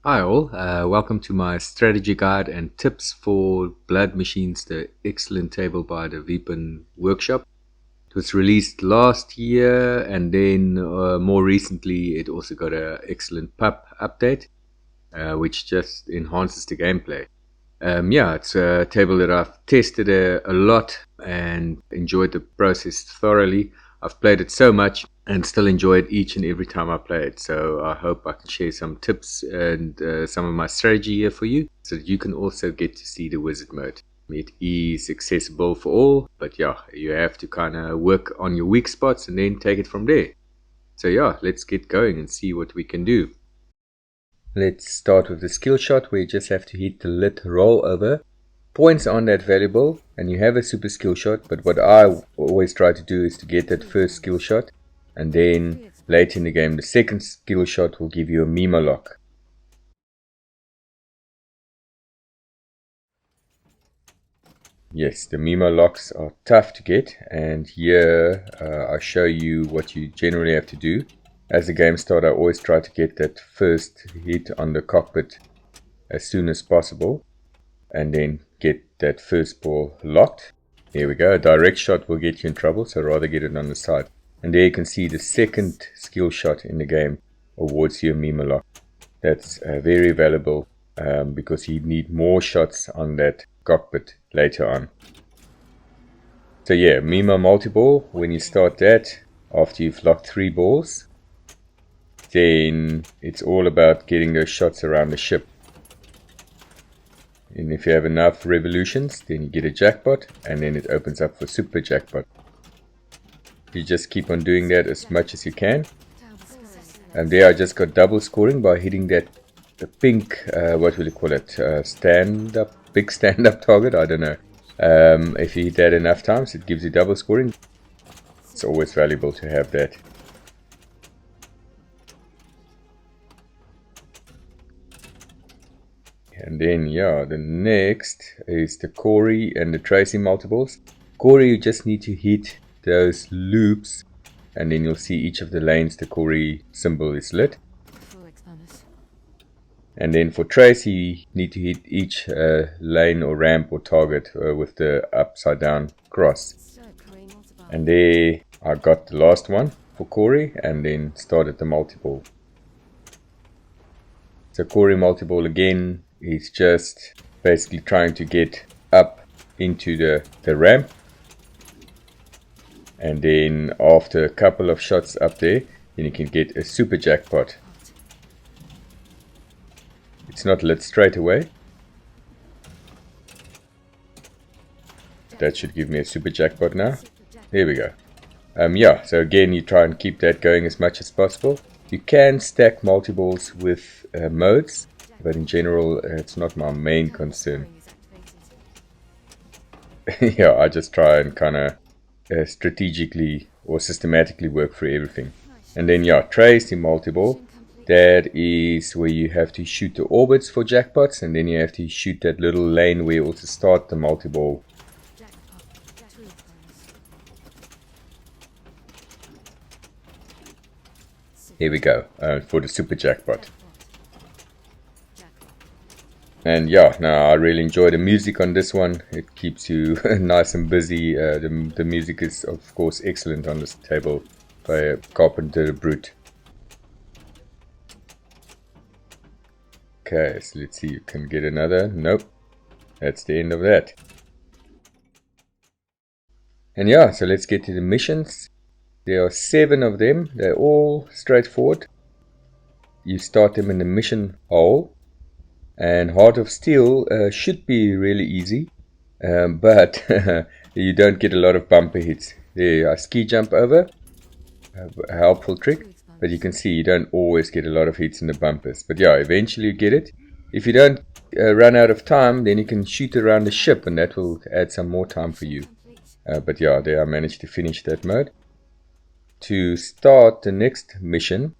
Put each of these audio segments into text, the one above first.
Hi all, welcome to my strategy guide and tips for Blood Machines, the excellent table by the VPN workshop. It was released last year, and then more recently it also got an excellent PUP update, which just enhances the gameplay. It's a table that I've tested a lot and enjoyed the process thoroughly. I've played it so much and still enjoy it each and every time I play it. So I hope I can share some tips and some of my strategy here for you, so that you can also get to see the wizard mode. It is accessible for all, but yeah, you have to kind of work on your weak spots and then take it from there. So yeah, let's get going and see what we can do. Let's start with the skill shot, where you just have to hit the lit roll over. Points aren't that valuable, and you have a super skill shot, but what I always try to do is to get that first skill shot, and then later in the game the second skill shot will give you a MIMA lock. Yes, the MIMA locks are tough to get, and here I show you what you generally have to do. As the game starts, I always try to get that first hit on the cockpit as soon as possible, and then get that first ball locked. Here we go. A direct shot will get you in trouble, so rather get it on the side. And there you can see the second skill shot in the game awards you a MIMA lock. That's very valuable because you need more shots on that cockpit later on. So yeah, MIMA Multiball, when you start that, after you've locked 3 balls, then it's all about getting those shots around the ship. And if you have enough revolutions, then you get a jackpot, and then it opens up for super jackpot. You just keep on doing that as much as you can. And there I just got double scoring by hitting that the pink, what will you call it, big stand-up target, I don't know. If you hit that enough times, it gives you double scoring. It's always valuable to have that. And then yeah, the next is the Corey and the TRACY Multiballs. Corey, you just need to hit those loops, and then you'll see each of the lanes the Corey symbol is lit. And then for TRACY, you need to hit each lane or ramp or target with the upside down cross. And there I got the last one for Corey, and then started the multiball. So Corey multiball again is just basically trying to get up into the ramp, and then after a couple of shots up there, then you can get a super jackpot. It's not lit straight away. That should give me a super jackpot now. There we go. So again, you try and keep that going as much as possible. You can stack multiballs with modes, but in general it's not my main concern. Yeah, I just try and kind of strategically or systematically work through everything. And then yeah, TRACY Multiball, that is where you have to shoot the orbits for jackpots, and then you have to shoot that little lane where you also start the multiball. Here we go, for the super jackpot. And yeah, now I really enjoy the music on this one. It keeps you nice and busy. The music is of course excellent on this table by Carpenter the Brute. Okay, so let's see, you can get another. Nope, that's the end of that. And yeah, so let's get to the missions. There are 7 of them. They're all straightforward. You start them in the mission hole. And Heart of Steel should be really easy, but you don't get a lot of bumper hits. There, I ski jump over, a helpful trick, but you can see you don't always get a lot of hits in the bumpers. But yeah, eventually you get it. If you don't run out of time, then you can shoot around the ship, and that will add some more time for you. But yeah, there I managed to finish that mode. To start the next mission,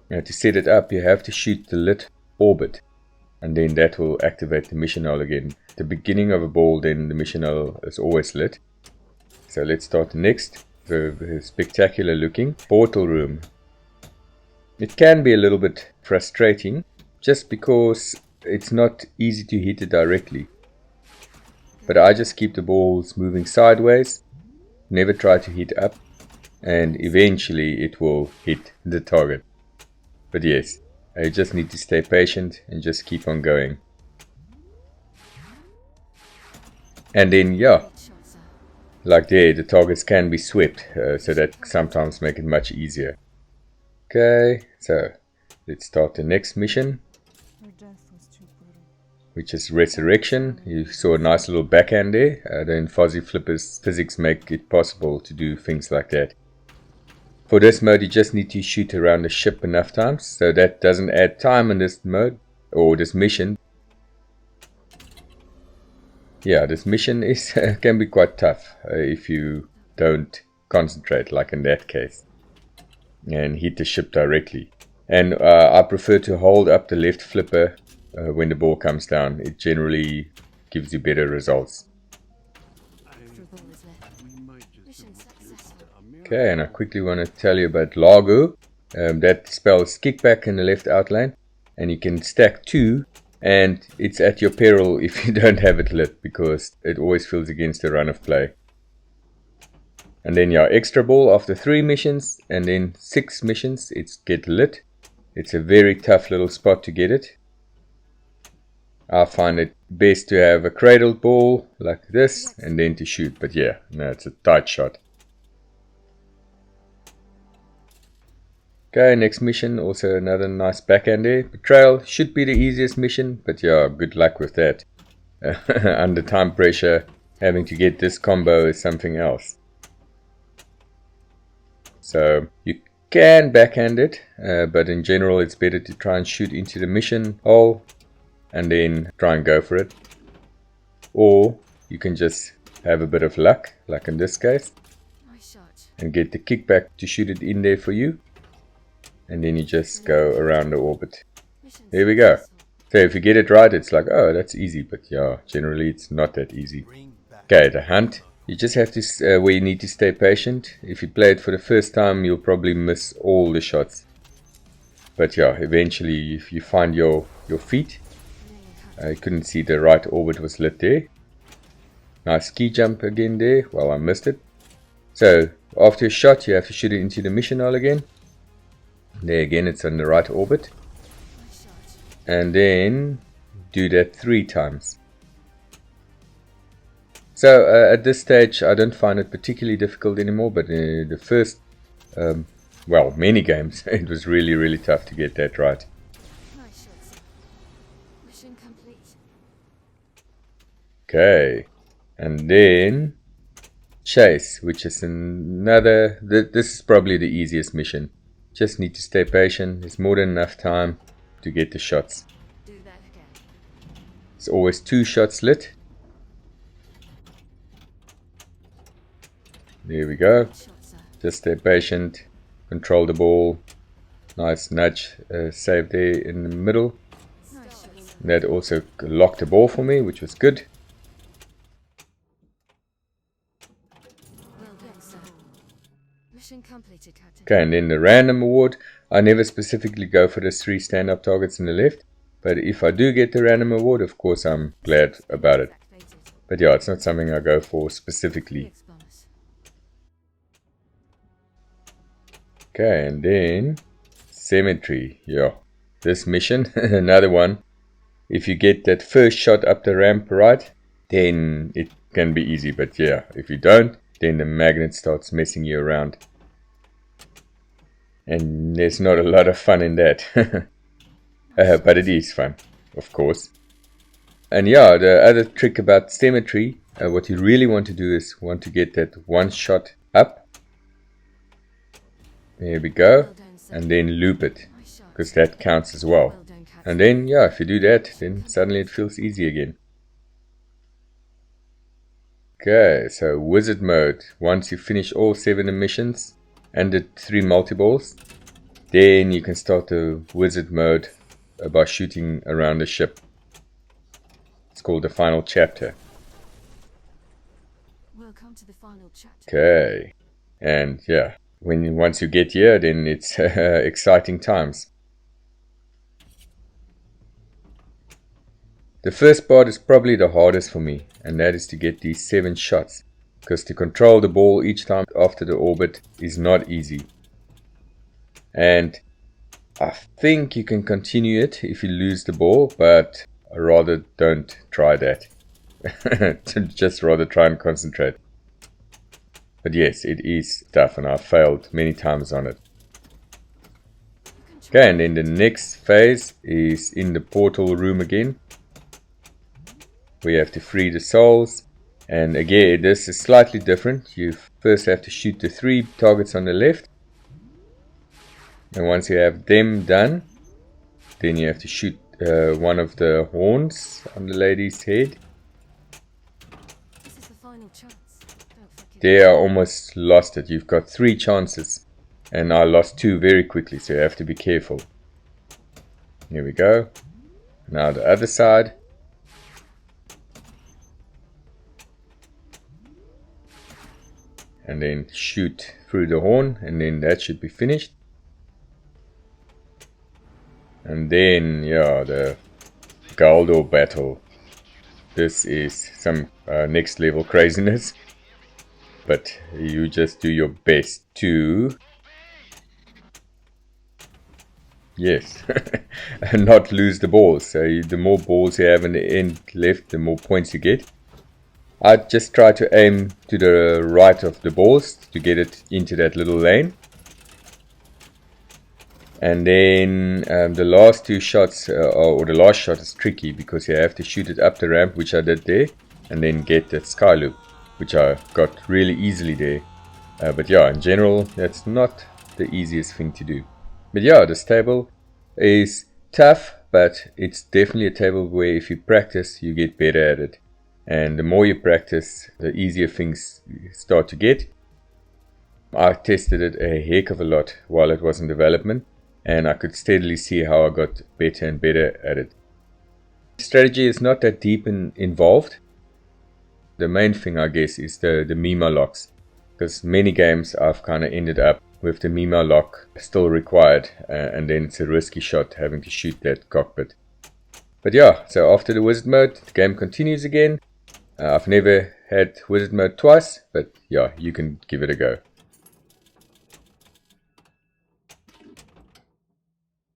to set it up, you have to shoot the lit orbit, and then that will activate the mission hull again. At the beginning of a ball, then the mission hull is always lit. So let's start the next, the spectacular looking portal room. It can be a little bit frustrating just because it's not easy to hit it directly. But I just keep the balls moving sideways, never try to hit up, and eventually it will hit the target. But yes, I just need to stay patient and just keep on going. And then yeah, like there, the targets can be swept, so that sometimes make it much easier. Okay, so let's start the next mission, which is Resurrection. You saw a nice little backhand there. Then Fuzzy Flipper's physics make it possible to do things like that. For this mode, you just need to shoot around the ship enough times, so that doesn't add time in this mode, or this mission. Yeah, this mission is can be quite tough if you don't concentrate, like in that case, and hit the ship directly. And I prefer to hold up the left flipper when the ball comes down. It generally gives you better results. Okay, and I quickly want to tell you about Largo. That spells kickback in the left outlane, and you can stack 2, and it's at your peril if you don't have it lit, because it always feels against the run of play. And then your extra ball after 3 missions, and then 6 missions, it's get lit. It's a very tough little spot to get it. I find it best to have a cradled ball like this, and then to shoot, but yeah, no, it's a tight shot. Okay, next mission, also another nice backhand there. Betrayal should be the easiest mission, but yeah, good luck with that. Under time pressure, having to get this combo is something else. So you can backhand it, but in general it's better to try and shoot into the mission hole and then try and go for it. Or you can just have a bit of luck, like in this case, and get the kickback to shoot it in there for you. And then you just go around the orbit. There we go. So if you get it right, it's like, oh, that's easy. But yeah, generally it's not that easy. Okay, the hunt. You just have to, where you need to stay patient. If you play it for the first time, you'll probably miss all the shots. But yeah, eventually if you find your feet. I couldn't see the right orbit was lit there. Nice ski jump again there. Well, I missed it. So after a shot, you have to shoot it into the mission hole again. There again, it's on the right orbit. And then do that 3 times. So at this stage, I don't find it particularly difficult anymore. But the first, well, many games, it was really, really tough to get that right. Okay, and then Chase, which is another, this is probably the easiest mission. Just need to stay patient. There's more than enough time to get the shots. It's always 2 shots lit. There we go. Just stay patient. Control the ball. Nice nudge save there in the middle. That also locked the ball for me, which was good. Okay, and then the random award. I never specifically go for the 3 stand-up targets in the left. But if I do get the random award, of course I'm glad about it. But yeah, it's not something I go for specifically. Okay, and then Cemetery. Yeah, this mission, another one. If you get that first shot up the ramp right, then it can be easy. But yeah, if you don't, then the magnet starts messing you around. And there's not a lot of fun in that. But it is fun, of course. And yeah, the other trick about Cemetery, what you really want to do is want to get that 1 shot up. There we go. And then loop it, because that counts as well. And then, yeah, if you do that, then suddenly it feels easy again. Okay, so Wizard mode. Once you finish all 7 missions and the 3 multiballs, then you can start the Wizard mode by shooting around the ship. It's called the final chapter. Welcome to the final chapter. Okay, and yeah, once you get here, then it's exciting times. The first part is probably the hardest for me, and that is to get these 7 shots, because to control the ball each time after the orbit is not easy. And I think you can continue it if you lose the ball, but I rather don't try that. Just rather try and concentrate. But yes, it is tough, and I've failed many times on it. Okay, and then the next phase is in the portal room again. We have to free the souls, and again this is slightly different. You first have to shoot the 3 targets on the left, and once you have them done, then you have to shoot one of the horns on the lady's head. This is the final chance. Don't forget. There, I almost lost it. You've got 3 chances, and I lost 2 very quickly, so you have to be careful. Here we go. Now the other side. And then shoot through the horn, and then that should be finished. And then, yeah, the Galdor battle. This is some next level craziness. But you just do your best to, yes, and not lose the balls. So the more balls you have in the end left, the more points you get. I just try to aim to the right of the balls to get it into that little lane. And then the last 2 shots, or the last shot is tricky because you have to shoot it up the ramp, which I did there, and then get that sky loop, which I got really easily there. But yeah, in general, that's not the easiest thing to do. But yeah, this table is tough, but it's definitely a table where if you practice, you get better at it. And the more you practice, the easier things start to get. I tested it a heck of a lot while it was in development, and I could steadily see how I got better and better at it. Strategy is not that deep involved. The main thing, I guess, is the MIMA locks, because many games I've kind of ended up with the MIMA lock still required, and then it's a risky shot having to shoot that cockpit. But yeah, so after the wizard mode, the game continues again. I've never had wizard mode twice, but yeah, you can give it a go.